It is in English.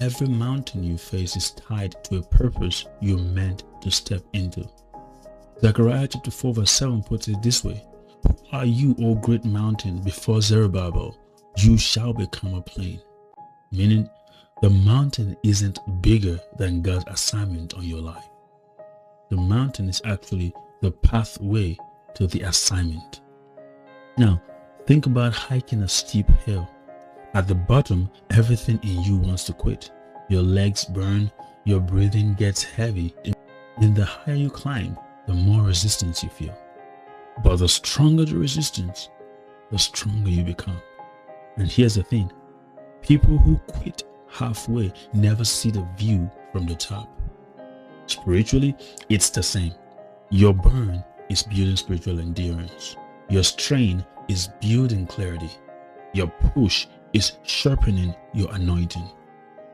Every mountain you face is tied to a purpose you're meant to step into. Zechariah chapter 4 verse 7 puts it this way: Who are you, O great mountain, before Zerubbabel? You shall become a plain. Meaning, the mountain isn't bigger than God's assignment on your life. The mountain is actually the pathway to the assignment. Now, think about hiking a steep hill. At the bottom, everything in you wants to quit. Your legs burn, your breathing gets heavy, and the higher you climb, the more resistance you feel. But the stronger the resistance, the stronger you become. And here's the thing: people who quit halfway never see the view from the top. Spiritually, it's the same. Your burn is building spiritual endurance. Your strain is building clarity. Your push is sharpening your anointing.